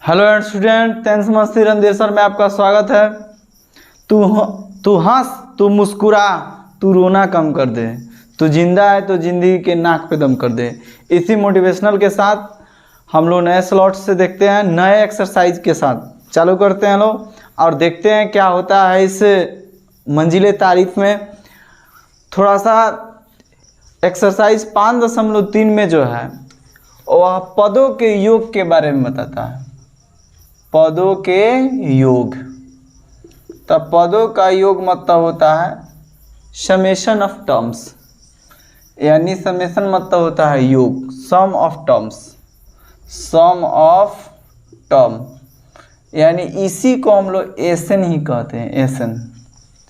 Hello and student, tenth मस्ती Randhir sir में आपका स्वागत है। तू हंस, तू मुस्कुरा, तू रोना कम कर दे, तू जिंदा है तो जिंदगी के नाक पे दम कर दे। इसी मोटिवेशनल के साथ हम लोग नए स्लॉट से देखते हैं, नए एक्सरसाइज के साथ चालू करते हैं लोग और देखते हैं क्या होता है इस मंजिले तारीफ में। थोड़ा सा एक्सरसाइज 5.3 में जो है वह पदों के योग के बारे में बताता है। पदों के योग, तो पदों का योग मतलब होता है समेशन ऑफ टर्म्स, यानी समेशन मतलब होता है योग, sum of terms, sum of term, यानी इसी को हम लोग एसन ही कहते हैं। एसन,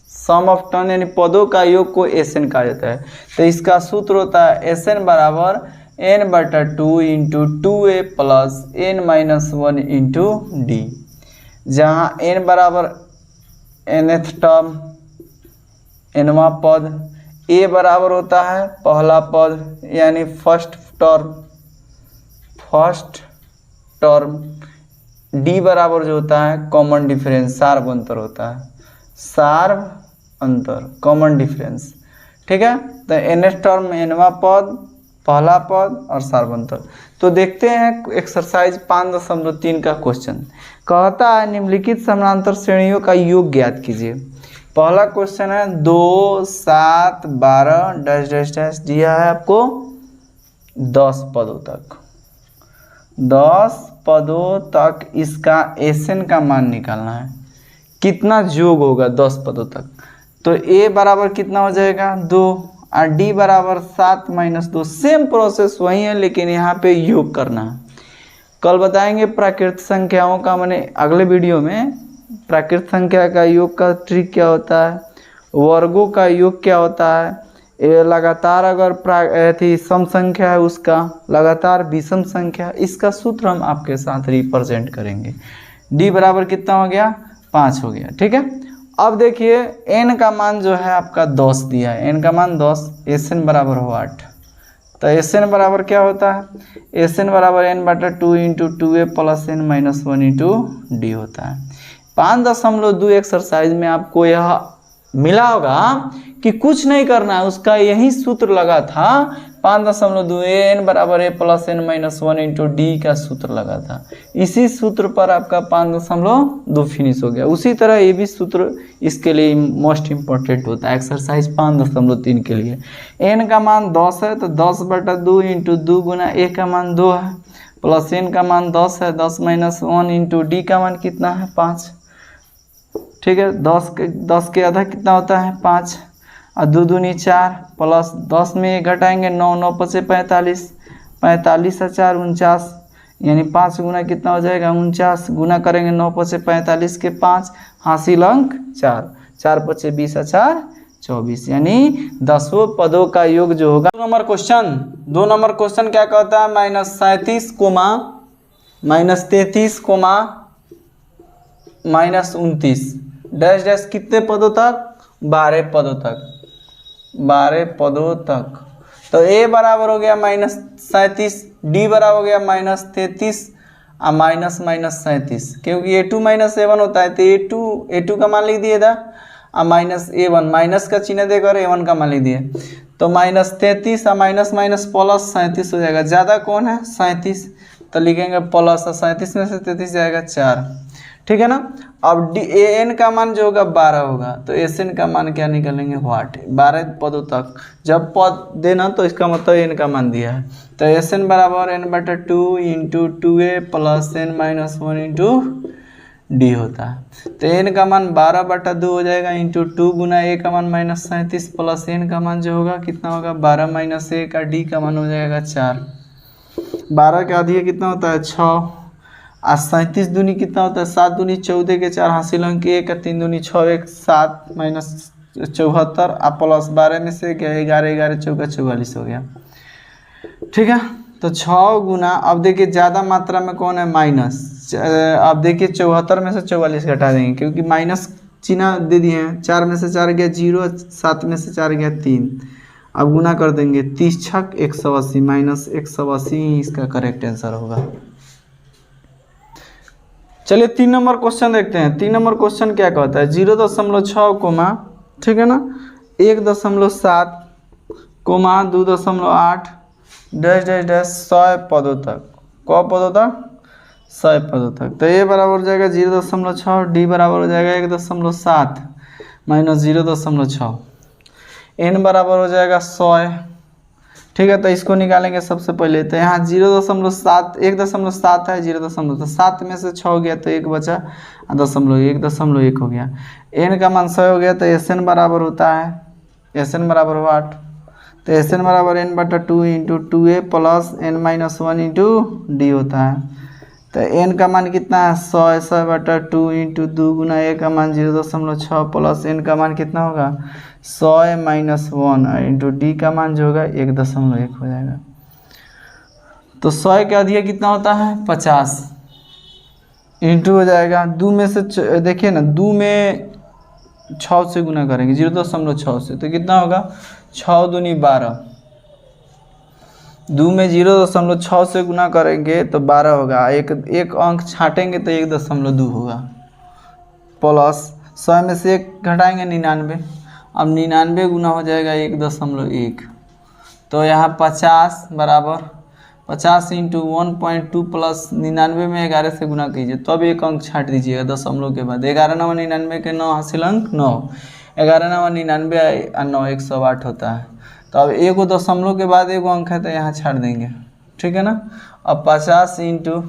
सम ऑफ टर्म यानी पदों का योग को एसन कहा जाता है। तो इसका सूत्र होता है एसन बराबर n/2 into 2a plus n-1 into D, जहाँ n बराबर nth टर्म, nवां पद, a बराबर होता है पहला पद यानी फर्स्ट टर्म, d बराबर जो होता है कॉमन डिफरेंस, सार्व अंतर होता है, सार्व अंतर, कॉमन डिफरेंस। ठीक है, तो nth टर्म nवां पद, पहला पद और सार्वंतर। तो देखते हैं एक्सरसाइज 5.3 का क्वेश्चन। कहता है निम्नलिखित समानांतर श्रेणियों का योग ज्ञात कीजिए। पहला क्वेश्चन है 2, 7, 12 डैश डैश डैश दिया है आपको 10 पदों तक। 10 पदों तक इसका एसन का मान निकालना है। कितना योग होगा 10 पदों तक? तो a बराबर कितना हो जाएगा 2 और d बराबर 7-2। सेम प्रोसेस वही है, लेकिन यहाँ पे योग करना है। कल बताएंगे प्राकृत संख्याओं का, मैंने अगले वीडियो में प्राकृत संख्या का योग का ट्रिक क्या होता है, वर्गों का योग क्या होता है, ये लगातार अगर थी सम संख्या है उसका, लगातार विषम संख्या, इसका सूत्र हम आपके साथ रिप्रेजेंट करेंगे। d बराबर कितना हो गया 5 हो गया। ठीक है, अब देखिए n का मान जो है आपका 10 दिया है, n का मान 10, एसन बराबर हो 8। तो एसन बराबर क्या होता है, एसन बराबर n/2 into 2a plus n-1 into D होता है। 5.2 एक्सरसाइज में आपको यह मिला होगा कि कुछ नहीं करना है, उसका यही सूत्र लगा था 5.2 n बराबर a plus n-1 into D का सूत्र लगा था। इसी सूत्र पर आपका 5.2 फिनिश हो गया। उसी तरह ये भी सूत्र इसके लिए मोस्ट इम्पोर्टेंट होता है एक्सरसाइज 5.3 के लिए। n का मान 10 है तो 10/2 इंटू 2 गुना a का मान 2 है, प्लस n का मान 10 है, 10-1 इंटू डी का मान कितना है 5। ठीक है, 10 के आधा कितना होता है 5 और 2 दूनी 4, प्लस 10 में घटाएंगे 9, 9 5 45, 45 और 4 49, यानी 5 गुना कितना हो जाएगा 49, गुना करेंगे 9 5 45 के 5, हासिल अंक 4, 4 5 20 और 4 24, यानी 10 पदों का योग जो होगा। 2 नंबर क्वेश्चन क्या कहता है, -37, -33, -29 डैश डैश कितने पदों तक, 12 पदों तक, 12 पदों तक। तो a बराबर हो गया -37, d बराबर हो गया -33 और -37, क्योंकि a2 -a1 होता है तो a2 का मान लिख दिए था और -a1 माइनस का चिन्ह देकर a1 का मान लिख दिए, तो -33 और माइनस प्लस 37 हो जाएगा। ज़्यादा कौन है 37, तो लिखेंगे प्लस, 37 में से 33 जाएगा 4। ठीक है ना। अब an का मान जो होगा 12 होगा, तो एसन का मान क्या निकालेंगे व्हाट, 12 पदों तक जब पद देना तो इसका मतलब n का मान दिया है। तो एसन बराबर n/2 into 2a plus n-1 into D होता है। तो n का मान 12/2 हो जाएगा इंटू 2 गुना a का मान -37 प्लस n का मान जो होगा कितना होगा 12 - 1 का d का मान हो जाएगा 4। 12 का आधी कितना होता है 6 और 37 दूनी कितना होता है 7 दूनी 14 के 4, हासिल अंक 1, 3 दूनी 6, 1 7 -74 और प्लस 12 में से 11, 11 चौका 44 हो गया। ठीक है, तो 6 गुना, अब देखिए ज़्यादा मात्रा में कौन है माइनस, अब देखिए 74 में से 44 घटा देंगे क्योंकि माइनस चिन्ह दे दिए हैं। 4 में से 4 गया 0, 7 में से 4 गया 3, अब गुना कर देंगे 30 छक 180 -180 इसका करेक्ट आंसर होगा। चलिए 3 नंबर क्वेश्चन देखते हैं। 3 नंबर क्वेश्चन क्या कहता है, 0.6 कोमा, ठीक है ना, 1.7 कोमा 2.8 डैश डैश डैश 100 पदों तक। क पदों तक? 100 पदों तक। तो ये बराबर हो जाएगा 0.6, डी बराबर हो जाएगा 1.7 माइनस 0.6, एन बराबर हो जाएगा 100। ठीक है, तो इसको निकालेंगे सबसे पहले। तो यहाँ 0.7 1.7 है, 0.7 में से 6 गया तो 1 बचा, 0.1 हो गया। एन का मान 100 हो गया, तो एस एन बराबर होता है, एस एन बराबर हुआ 8। तो एस एन बराबर n बटा 2 into 2a plus n-1 into D होता है। तो n का मान कितना है 100 बटा 2 इंटू 2 गुना a का मान 0.6 प्लस n का मान कितना होगा 100-1 इंटू डी का मान जो होगा 1.1 हो जाएगा। तो 100 के अधिक कितना होता है 50 इंटू हो जाएगा 2 में से, देखिए ना 2 में 6 से गुना करेंगे 0.6 से, तो कितना होगा 6 दूनी 12। 2 में 0.6 से गुना करेंगे तो 12 होगा, एक अंक छाटेंगे तो 1.2 होगा, प्लस 100 में से 1 घटाएंगे 99, अब 99 गुना हो जाएगा 1.1। तो यहाँ 50 बराबर 50 इंटू 1.2 प्लस 99 में 11 से गुना कीजिए, तो अब एक अंक छाट दीजिएगा दशमलव के बाद। 11 9 99 के 9 हासिल अंक 9, 11 9 99 और 9 108 होता है। तो अब एक दशमलव के बाद एक अंक है तो यहाँ छाट देंगे, ठीक है ना। अब 50 इंटू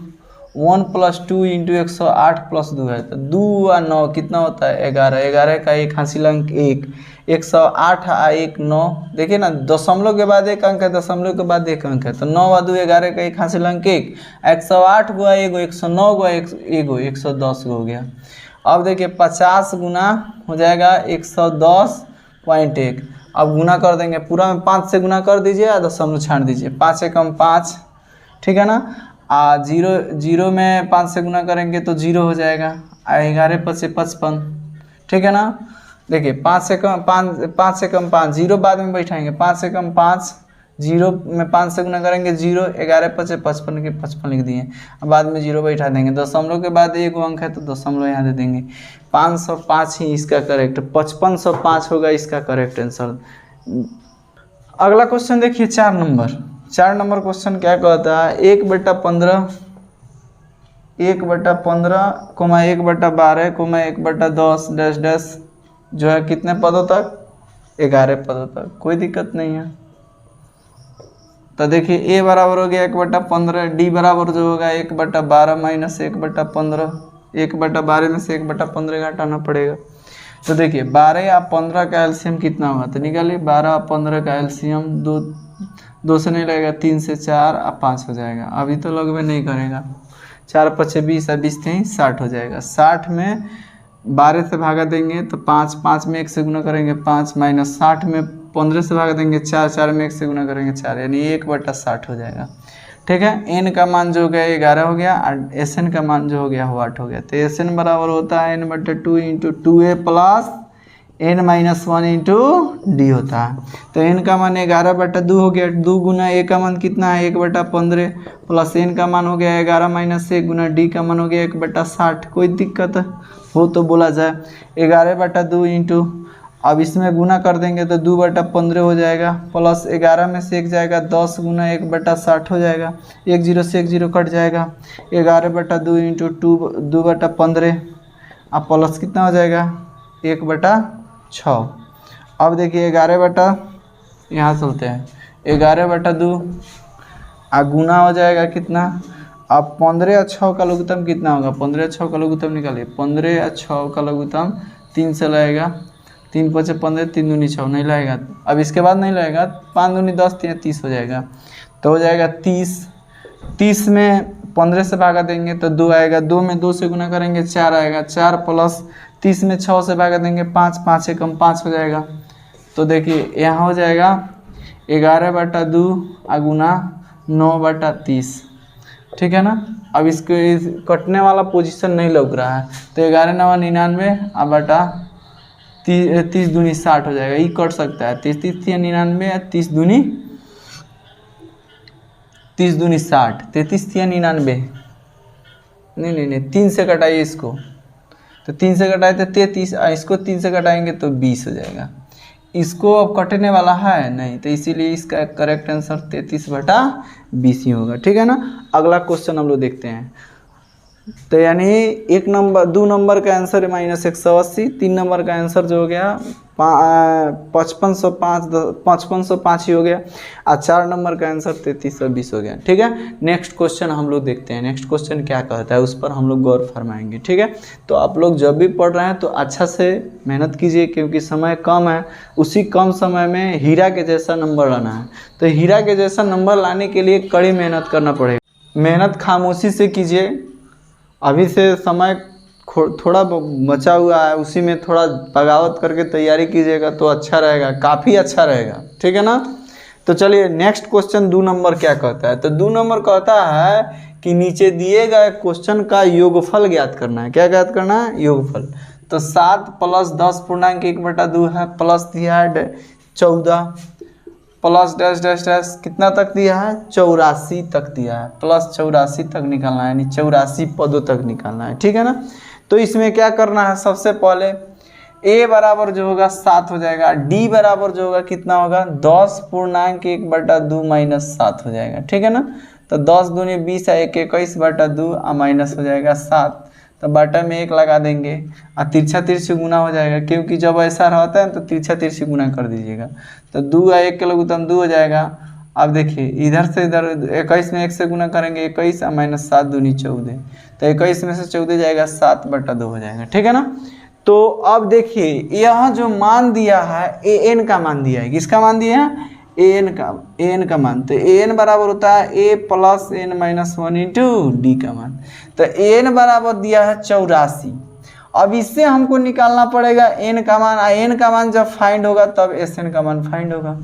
1 प्लस 2 इंटू 108 प्लस 2 है, तो 2 और 9 कितना होता है 11, 11 का एक हासिल अंक 1, 108 और 1 9, देखिए ना दशमलव के बाद एक अंक है, दशमलव के बाद एक अंक है, तो 9 और 2 11 का एक हासिल अंक 1, 108 गुआ 1 109 गुआ 1 110 हो गया। अब देखिए 50 गुना हो जाएगा 110.1, अब गुना कर देंगे पूरा में 5 से गुना कर दीजिए या दशमलव छाट दीजिए, 5 से कम 5, ठीक है ना। 0 में 5 से गुना करेंगे तो 0 हो जाएगा, 11 5 से 55, ठीक है ना। देखिए 5 से कम 5 0 बाद में बैठाएंगे, 5 से कम 5, 0 में 5 से गुना करेंगे 0, 11 5 से 55 के 55 लिख दिए, अब बाद में 0 बैठा देंगे, दशमलव के बाद एक अंक है तो दशमलव यहाँ दे देंगे। 505 ही इसका करेक्ट, 5505 होगा इसका करेक्ट आंसर। अगला क्वेश्चन देखिए 4 नंबर क्वेश्चन क्या कहता है, 1/15 कोमा 1/12 कोमा 1/10 डैश डैश जो है कितने पदों तक 11 पदों तक, कोई दिक्कत नहीं है। तो देखिए a बराबर हो गया 1/15, डी बराबर जो होगा 1/12 माइनस 1/15, 1/12 में से 1/15 घटाना पड़ेगा। तो देखिए 12 या 15 का एलसीएम कितना होगा, तो निकालिए 12 और 15 का एलसीएम 2 से नहीं लगेगा, 3 से 4 और 5 हो जाएगा, अभी तो लगभग नहीं करेगा, 4 5 20 और 20 थे 60 हो जाएगा। 60 में 12 से भागा देंगे तो 5, 5 में 1 से गुना करेंगे 5, माइनस 60 में 15 से भागा देंगे 4, 4 में 1 से गुना करेंगे 4, यानी 1/60 हो जाएगा, ठीक है। एन का मान जो हो गया 11 हो गया और एस एन का मान जो हो गया वो 8 हो गया। तो एस एन बराबर होता है n/2 into 2a plus n-1 into D होता है। तो n का मान 11/2 हो गया, 2 गुना a का मान कितना है 1/15 प्लस n का मान हो गया 11 माइनस 1 गुना डी का मान हो गया 1/60, कोई दिक्कत हो तो बोला जाए। 11/2 इंटू, अब इसमें गुना कर देंगे तो 2/15 हो जाएगा, प्लस 11 में से 1 जाएगा 10 गुना 1/60 हो जाएगा, 1 0 से 1 0 कट जाएगा, 11/2 इंटू 2/15 अब प्लस कितना हो जाएगा 1/6। अब देखिए 11 यहाँ चलते हैं 11/2 गुना हो जाएगा कितना, अब 15 और 6 का लघुत्तम कितना होगा, 15 और 6 का लघुत्तम निकालिए, 15 और 6 का लघुत्तम 3 से लगेगा, 3 5 15, 3 दूनी 6 नहीं लगेगा, अब इसके बाद नहीं लगेगा, 5 दूनी 10 3 30 हो जाएगा, तो हो जाएगा 30। 30 में 15 से भागा देंगे तो 2 आएगा, 2 में 2 से गुना करेंगे 4 आएगा, 4 प्लस 30 में 6 से भागा देंगे 5, 5 से कम 5 हो जाएगा। तो देखिए यहाँ हो जाएगा 11/2 गुना 9/30, ठीक है ना। अब इसको कटने वाला पोजीशन नहीं लग रहा है, तो 11 9 99 अब बटा 30 दूनी 60 हो जाएगा, ये कट सकता है, 30 30 99 30 दूनी 60, 33 99 नहीं 3 से कटाइए इसको, तो 3 से कटाए तो 33, इसको 3 से कटाएंगे तो 20 हो जाएगा। इसको अब कटने वाला है नहीं, तो इसीलिए इसका करेक्ट आंसर 33/20 ही होगा। ठीक है ना। अगला क्वेश्चन हम लोग देखते हैं। तो यानी 2 नंबर का आंसर है -180, 3 नंबर का आंसर जो हो गया 5505 ही हो गया, और 4 नंबर का आंसर 3320 हो गया। ठीक है। नेक्स्ट क्वेश्चन हम लोग देखते हैं, नेक्स्ट क्वेश्चन क्या कहता है उस पर हम लोग गौर फरमाएंगे। ठीक है। तो आप लोग जब भी पढ़ रहे हैं तो अच्छा से मेहनत कीजिए, क्योंकि समय कम है, उसी कम समय में हीरा के जैसा नंबर लाना है। तो हीरा के जैसा नंबर लाने के लिए कड़ी मेहनत करना पड़ेगा। मेहनत खामोशी से कीजिए, अभी से समय थोड़ा बचा हुआ है, उसी में थोड़ा बगावत करके तैयारी कीजिएगा तो अच्छा रहेगा, काफ़ी अच्छा रहेगा। ठीक है ना। तो चलिए नेक्स्ट क्वेश्चन 2 नंबर क्या कहता है। तो 2 नंबर कहता है कि नीचे दिए गए क्वेश्चन का योगफल ज्ञात करना है। क्या ज्ञात करना है? योगफल। तो 7 + 10.1/2 है, प्लस दिया है 14 प्लस डैश डैश डैश कितना तक दिया है? 84 तक दिया है, प्लस 84 तक निकालना है, यानी 84 पदों ततक निकालना है। ठीक है ना। तो इसमें क्या करना है, सबसे पहले a बराबर जो होगा 7 हो जाएगा, d बराबर जो होगा कितना होगा 10.1/2 - 7 हो जाएगा। ठीक है ना। तो 10 दूनी 20 है, 21/2 माइनस हो जाएगा 7, तो बटा में 1 लगा देंगे और तिरछा तिरछी गुना हो जाएगा, क्योंकि जब ऐसा रहता है तो तिरछा तिरछी गुना कर दीजिएगा। तो 2 और 1 के लघुत्तम 2 हो जाएगा। अब देखिए इधर से इधर 21 में 1 से गुना करेंगे, 21 और -7 दूनी 14, तो 21 में से 14 जाएगा, 7/2 हो जाएगा। ठीक है ना। तो अब देखिए यह जो मान दिया है an का मान दिया है, किसका मान दिया है? an का मान। तो an बराबर होता है a + n - 1 × d का मान। तो an बराबर दिया है 84। अब इससे हमको निकालना पड़ेगा n का मान, n का मान जब फाइंड होगा तब sn का मान फाइंड होगा।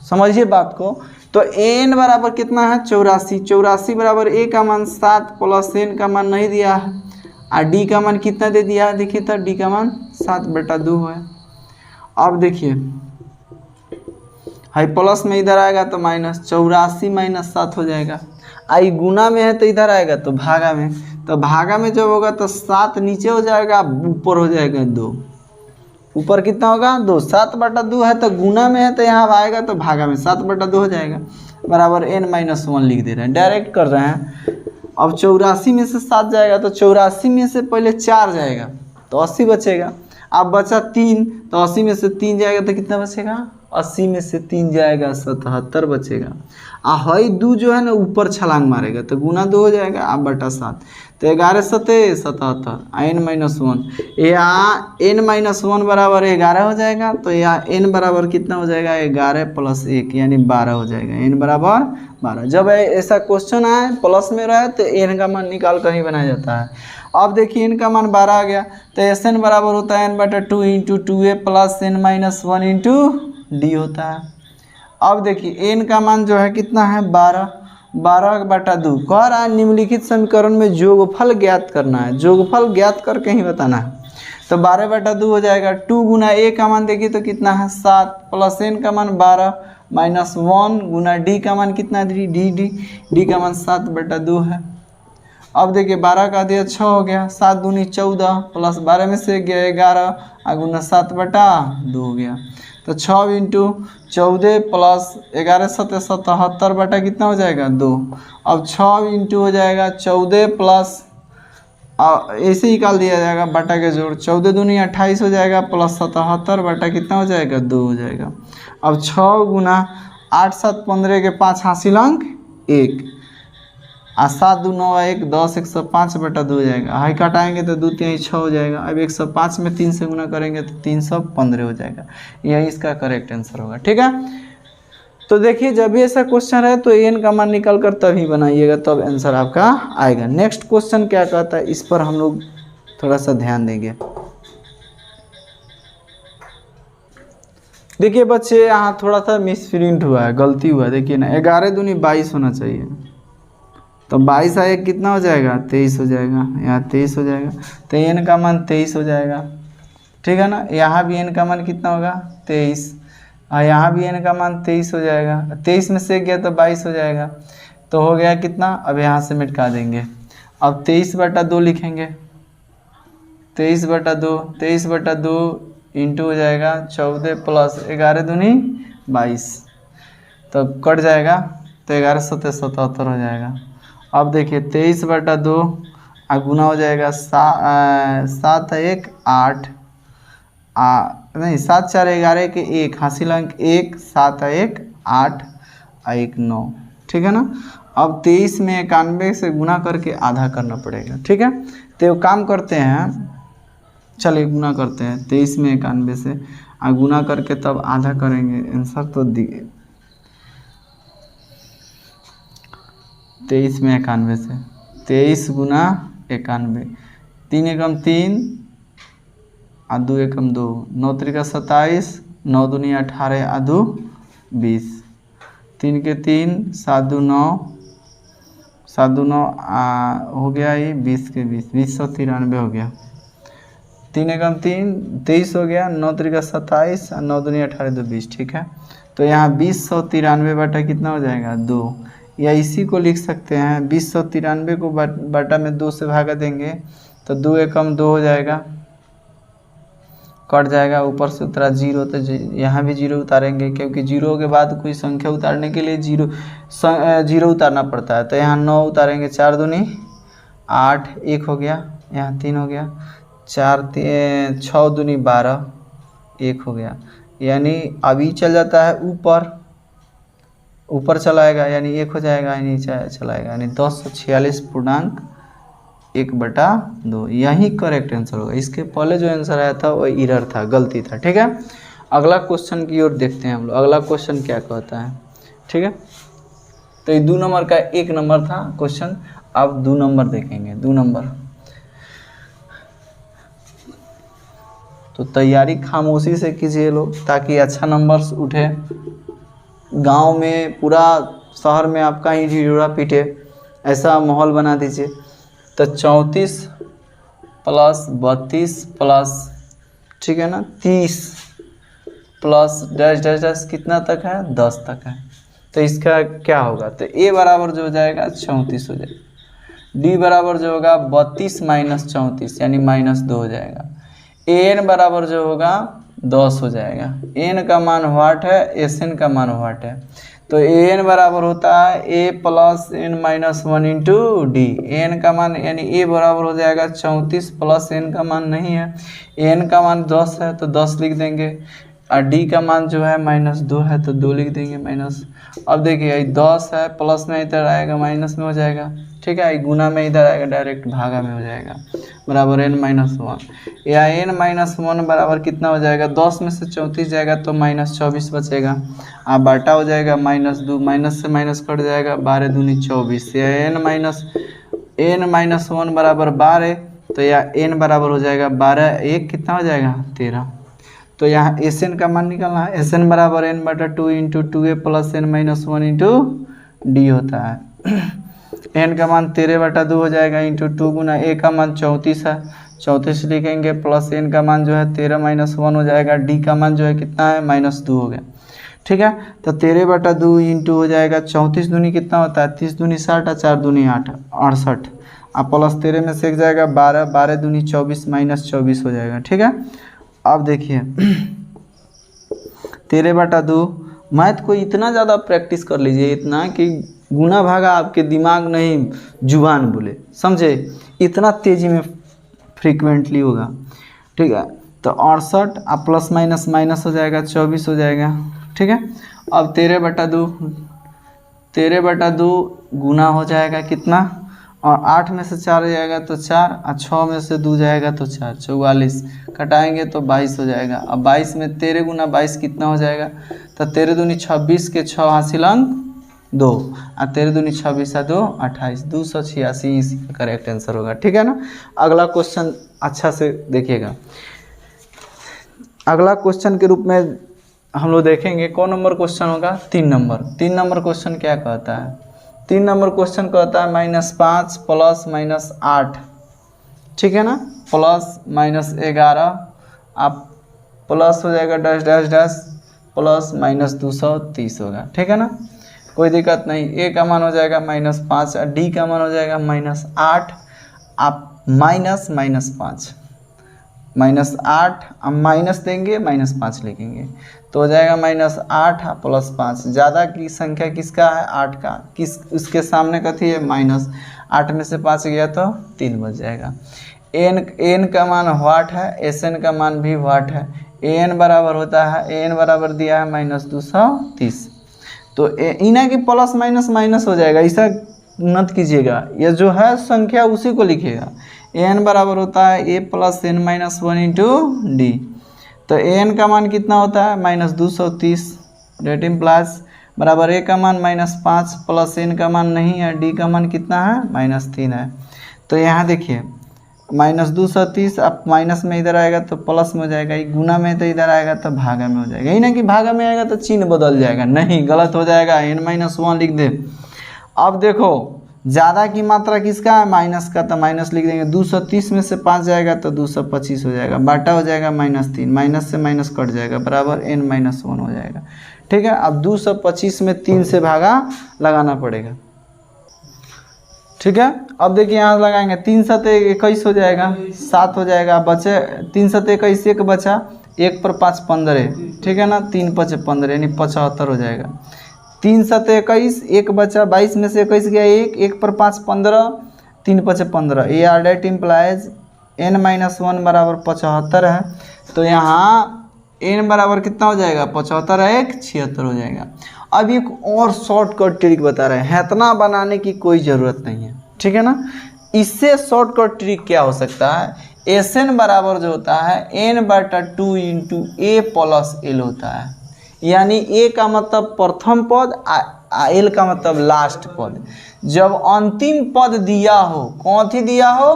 समझिए बात को। तो n बराबर कितना है? 84। 84 बराबर a का मान 7 प्लस n का मान नहीं दिया है, और d का मान कितना दे दिया है? देखिए तो d का मान 7/2 है। अब देखिए हाई प्लस में इधर आएगा तो -84 - 7 हो जाएगा, आई गुना में है तो इधर आएगा तो भागा में, तो भागा में जब होगा तो 7 नीचे हो जाएगा, ऊपर हो जाएगा 2। ऊपर कितना होगा? 2। 7/2 है तो गुना में है तो यहाँ आएगा तो भागा में 7/2 हो जाएगा, बराबर n - 1 लिख दे रहे हैं, डायरेक्ट कर रहे हैं। अब 84 में से 7 जाएगा तो 84 में से पहले 4 जाएगा तो 80 बचेगा। अब बचा 3, तो 80 में से 3 जाएगा तो कितना बचेगा? 80 में से 3 जाएगा 77 बचेगा। हई 2 जो है ना ऊपर छलांग मारेगा तो गुना 2 हो जाएगा, अब बटा 7, तो 11 7 77, n - 1, यहाँ n - 1 बराबर 11 हो जाएगा, तो यहाँ n बराबर कितना हो जाएगा? 11 + 1 यानी 12 हो जाएगा, n बराबर 12। जब ऐसा क्वेश्चन आए प्लस में रहे तो n का मान निकाल कर ही बनाया जाता है। अब देखिए n का मान 12 आ गया, तो sn बराबर होता है n/2 × 2a + n - 1 × d होता है। अब देखिए n का मान जो है कितना है? 12/2। कह रहा है निम्नलिखित समीकरण में योगफल ज्ञात करना है, योगफल ज्ञात करके ही बताना है। तो 12/2 हो जाएगा, 2 गुना a का मान देखिए तो कितना है? 7 प्लस n का मान 12 -1 गुना d का मान कितना है? d का मान 7/2 है। अब देखिए 12 का दिया 6 हो गया, 7 दूनी 14 प्लस 12 में से गया 11 और गुना 7/2 हो गया, तो 6 × 14 प्लस 11 7 77 बटा कितना हो जाएगा? 2। अब 6 × हो जाएगा 14 प्लस ऐसे ही निकाल दिया जाएगा बटा के जोड़, 14 दूनी 28 हो जाएगा प्लस 77 बटा कितना हो जाएगा? 2 हो जाएगा। अब 6 गुना 8 7 15 के 5 हासिल अंक 1 और 7 2 9 1 10 105/2 हो जाएगा। हाई कटाएंगे तो 2 3 6 हो जाएगा। अब 105 में 3 से गुना करेंगे तो 315 हो जाएगा। यही इसका करेक्ट आंसर होगा। ठीक है। तो देखिए जब भी ऐसा क्वेश्चन है तो n का मान निकाल कर तभी बनाइएगा, तब आंसर आपका आएगा। नेक्स्ट क्वेश्चन क्या कहता है इस पर हम लोग थोड़ा सा ध्यान देंगे। देखिए बच्चे यहाँ थोड़ा सा मिसप्रिंट हुआ है, गलती हुआ है। देखिए ना 11 दूनी 22 होना चाहिए, तो 22 आए कितना हो जाएगा? 23 हो जाएगा, यहाँ 23 हो जाएगा, तो n का मान 23 हो जाएगा। ठीक है ना। यहाँ भी n का मान कितना होगा? 23, और यहाँ भी n का मान 23 हो जाएगा। 23 में से गया तो 22 हो जाएगा, तो हो गया कितना? अब यहाँ से मिटा देंगे, अब 23/2 लिखेंगे, 23/2, 23/2 इंटू हो जाएगा 14 प्लस 11 दूनी 22, तो कट जाएगा तो 11 सत्तर 77 हो जाएगा। अब देखिए 23/2 गुना हो जाएगा 7 1 8 नहीं 7 4 11 के 1 हासिल अंक 1 7 1 8 1 9, ठीक है ना। अब 23 में 91 से गुना करके आधा करना पड़ेगा, ठीक है। तो काम करते हैं, चलिए गुना करते हैं 23 में 91 से गुना करके तब आधा करेंगे आंसर तो 23 में 91 से 23 गुना 91, 3 एकम 3 और 2 एकम 2, 9 त्रिका 27, 9 दूनी 18 आधू 20, 3 के 3 7 2 9, 7 2 9 हो गया ये 20 के 20, 2093 हो गया। 3 एकम 3 23 हो गया, 9 त्रिका 27 और 9 दूनी 18 2 20, ठीक है। तो यहाँ 2093 बटा कितना हो जाएगा 2, या इसी को लिख सकते हैं 2093 को बटा में 2 से भागा देंगे तो 2 एकम 2 हो जाएगा, कट जाएगा, ऊपर से उतरा 0 तो यहाँ भी 0 उतारेंगे क्योंकि 0 के बाद कोई संख्या उतारने के लिए 0 उतारना पड़ता है। तो यहाँ 9 उतारेंगे, 4 दूनी 8 1 हो गया, यहाँ 3 हो गया, 6 दूनी 12 1 हो गया, यानी अभी चल जाता है ऊपर चलाएगा यानी 1 हो जाएगा, नीचे चलाएगा यानी 1046.1/2, यही करेक्ट आंसर होगा। इसके पहले जो आंसर आया था वो एरर था, गलती था, ठीक है। अगला क्वेश्चन की ओर देखते हैं हम लोग, अगला क्वेश्चन क्या कहता है, ठीक है। तो ये 2 नंबर का 1 नंबर था क्वेश्चन, अब 2 नंबर देखेंगे। 2 नंबर तो तैयारी खामोशी से कीजिए लोग ताकि अच्छा नंबर्स उठे, गांव में पूरा शहर में आपका ही ढिढोरा पीटे ऐसा माहौल बना दीजिए। तो 34 प्लस 32 प्लस, ठीक है ना, 30 प्लस डैश डैश डैश कितना तक है 10 तक है। तो इसका क्या होगा, तो a बराबर जो हो जाएगा 34 हो जाएगा, d बराबर जो होगा 32 माइनस 34 यानी -2 हो जाएगा, an बराबर जो होगा 10 हो जाएगा। n का मान व्हाट है, sn का मान व्हाट है, तो an बराबर होता है a plus n minus 1 into D. n का मान यानी a बराबर हो जाएगा 34 प्लस n का मान नहीं है, n का मान 10 है तो 10 लिख देंगे, और d का मान जो है -2 है तो 2 लिख देंगे माइनस। अब देखिए 10 है प्लस में इधर आएगा माइनस में हो जाएगा, ठीक है, गुना में इधर आएगा डायरेक्ट भागा में हो जाएगा, बराबर n-1, या n-1 बराबर कितना हो जाएगा, 10 में से 34 जाएगा तो -24 बचेगा, आप बाटा हो जाएगा -2, माइनस से माइनस कट जाएगा, 12 दूनी 24, या n-1 बराबर 12, तो या n बराबर हो जाएगा 12 1 कितना हो जाएगा 13। तो यहाँ Sn का मान निकालना है, Sn बराबर n/2 into 2a plus n-1 into D होता है। n का मान 13/2 हो जाएगा इंटू 2 गुना a का मान 34 है, 34 लिखेंगे प्लस n का मान जो है 13-1 हो जाएगा, d का मान जो है कितना है -2 हो गया, ठीक है। तो 13/2 इंटू हो जाएगा 34 दूनी कितना होता है 30 दूनी 60 और 4 दूनी 8 68, अब प्लस 13 में से एक जाएगा 12, 12 दूनी 24 -24 हो जाएगा, ठीक है। अब देखिए 13/2 मैथ को इतना ज़्यादा प्रैक्टिस कर लीजिए, इतना कि गुना भागा आपके दिमाग नहीं जुबान बोले, समझे, इतना तेज़ी में फ्रीक्वेंटली होगा, ठीक है। तो 68 अब प्लस माइनस माइनस हो जाएगा 24 हो जाएगा, ठीक है। अब 13/2 गुना हो जाएगा कितना, और 8 में से 4 जाएगा तो 4, और 6 में से 2 जाएगा तो 4, 44 कटाएंगे तो 22 हो जाएगा। अब 22 में 13 गुना 22 कितना हो जाएगा, तो 13 दूनी 26 के 6 हासिल अंक 2, और 13 दूनी 26 है 2 28, 286 इसी का करेक्ट आंसर होगा, ठीक है ना। अगला क्वेश्चन अच्छा से देखिएगा, अगला क्वेश्चन के रूप में हम लोग देखेंगे कौन नंबर क्वेश्चन होगा, 3 नंबर। 3 नंबर क्वेश्चन क्या कहता है, 3 नंबर क्वेश्चन कहता है -5 प्लस -8, ठीक है ना, प्लस -11, आप प्लस हो जाएगा डैश डैश डैश प्लस -230 होगा, ठीक है ना, कोई दिक्कत नहीं। a का मान हो जाएगा -5 और d का मान हो जाएगा -8, आप माइनस -5 -8, अब माइनस देंगे -5 लिखेंगे तो हो जाएगा -8 +5। ज़्यादा की संख्या किसका है? 8 का। किस उसके सामने कथी है? -8 में से 5 गया तो 3 बच जाएगा। एन का मान व्हाट है? एसएन का मान भी व्हाट है? एन बराबर होता है, एन बराबर दिया है -230। तो इना की प्लस माइनस माइनस हो जाएगा, ऐसा मत कीजिएगा, ये जो है संख्या उसी को लिखिएगा। एन बराबर होता है a plus n minus 1 into d. तो एन का मान कितना होता है? -230। डेट इम्प्लाइज बराबर ए का मान -5 प्लस एन का मान नहीं है, डी का मान कितना है? -3 है। तो यहाँ देखिए -230, अब माइनस में इधर आएगा तो प्लस में हो जाएगा, ये गुना में तो इधर आएगा तो भागा में हो जाएगा। यही ना कि भागा में आएगा तो चिन्ह बदल जाएगा, नहीं, गलत हो जाएगा, n-1 लिख दे। अब देखो ज़्यादा की मात्रा किसका है? माइनस का, तो माइनस लिख देंगे। 230 में से 5 जाएगा तो 225 हो जाएगा, बाटा हो जाएगा -3, माइनस से माइनस कट जाएगा बराबर n-1 हो जाएगा। ठीक है, अब 225 में 3 से भागा लगाना पड़ेगा। ठीक है, अब देखिए यहाँ लगाएंगे 3 7 21 हो जाएगा, 7 हो जाएगा, बचे 3 7 21, एक बचा, 1 पर 5 15, ठीक है ना, 3 5 15 यानी 75 हो जाएगा। 3 7 21, एक बचा, 22 में से 21 गया 1, 1 पर 5 15, 3 5 15, ये आर डेट इम्प्लाइज n-1 बराबर 75 है। तो यहाँ n बराबर कितना हो जाएगा? 75 है, 1 76 हो जाएगा। अब एक और शॉर्टकट ट्रिक बता रहे हैं, इतना बनाने की कोई ज़रूरत नहीं है, ठीक है ना। इससे शॉर्टकट ट्रिक क्या हो सकता है? एस एन बराबर जो होता है n/2 इंटू ए प्लस एल होता है, यानी ए का मतलब प्रथम पद, एल का मतलब लास्ट पद। जब अंतिम पद दिया हो, कौन सी दिया हो?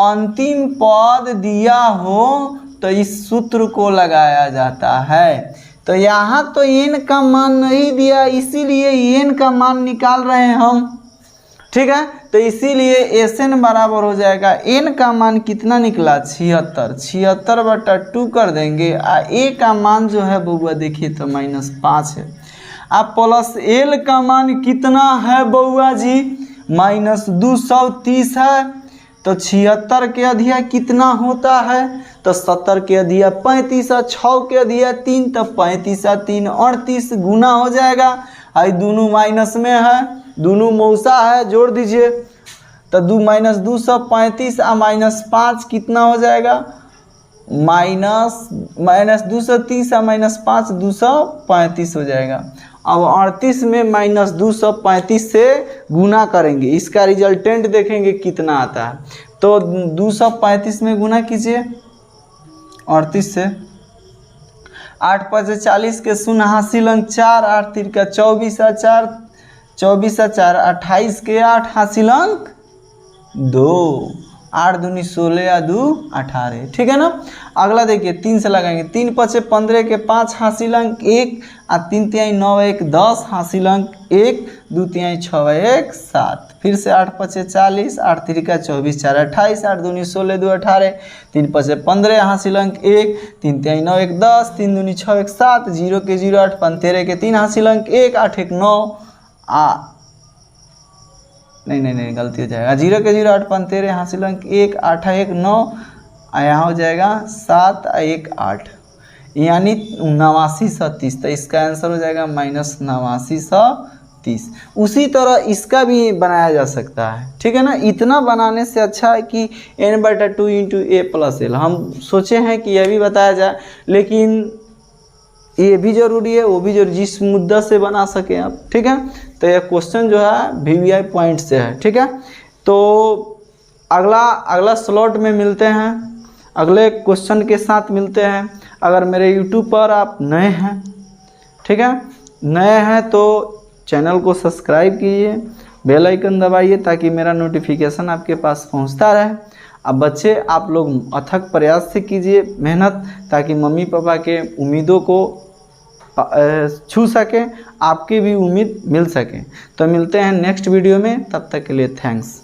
अंतिम पद दिया हो तो इस सूत्र को लगाया जाता है। तो यहाँ तो n का मान नहीं दिया, इसीलिए n का मान निकाल रहे हैं हम, ठीक है। तो इसीलिए एस एन बराबर हो जाएगा, n का मान कितना निकला? 76, 76/2 कर देंगे, a का मान जो है बउआ देखिए तो -5 है। अब प्लस एल का मान कितना है बउआ जी? -230 है। तो 76 के अधिया कितना होता है? तो 70 के अधिया 35, 6 के अधिया 3, तो 35 3 38 गुना हो जाएगा। आई दोनों माइनस में है, दोनों मौसा है, जोड़ दीजिए तो -235 -5 कितना हो जाएगा? -230 -5 235 हो जाएगा। अब 38 में -235 से गुना करेंगे, इसका रिजल्टेंट देखेंगे कितना आता है। तो 235 में गुना कीजिए 38 से, 8 5 40 के 0 हासिल अंक 4, 8 3 का 24 4, 24 4 28 के 8 हासिल अंक 2, 8 दूनी 16 2 18, ठीक है ना। अगला देखिए 3 से लगाएंगे, 3 5 15 के 5 हासिल अंक 1, 3 3 9 1 10 हासिल अंक 1, 2 3 6 1 7, फिर से 8 5 40, 8 3 का 24 4 28, 8 दूनी 16 2 18, 3 5 15 हासिल अंक 1, 3 3 9 1 10, 3 दूनी 6 1 7, 0 के 0 8 15 के 3 हासिल अंक 1, 8 1 9 नहीं गलती हो जाएगा, 0 के 0 8 15 हासिल अंक 1, 8 1 9, यहाँ हो जाएगा 7 1 8, यानी 8930। तो इसका आंसर हो जाएगा -8930। उसी तरह इसका भी बनाया जा सकता है, ठीक है ना। इतना बनाने से अच्छा है कि n/2 इंटू ए प्लस एल, हम सोचे हैं कि यह भी बताया जाए, लेकिन ये भी जरूरी है, वो भी जरूरी, जिस मुद्दा से बना सकें आप, ठीक है। तो यह क्वेश्चन जो है VVI पॉइंट से है, ठीक है। तो अगला स्लॉट में मिलते हैं, अगले क्वेश्चन के साथ मिलते हैं। अगर मेरे YouTube पर आप नए हैं, ठीक है, नए हैं तो चैनल को सब्सक्राइब कीजिए, बेल आइकन दबाइए ताकि मेरा नोटिफिकेशन आपके पास पहुंचता रहे। अब बच्चे आप लोग अथक प्रयास से कीजिए मेहनत, ताकि मम्मी पापा के उम्मीदों को छू सके, आपकी भी उम्मीद मिल सके। तो मिलते हैं नेक्स्ट वीडियो में, तब तक के लिए थैंक्स।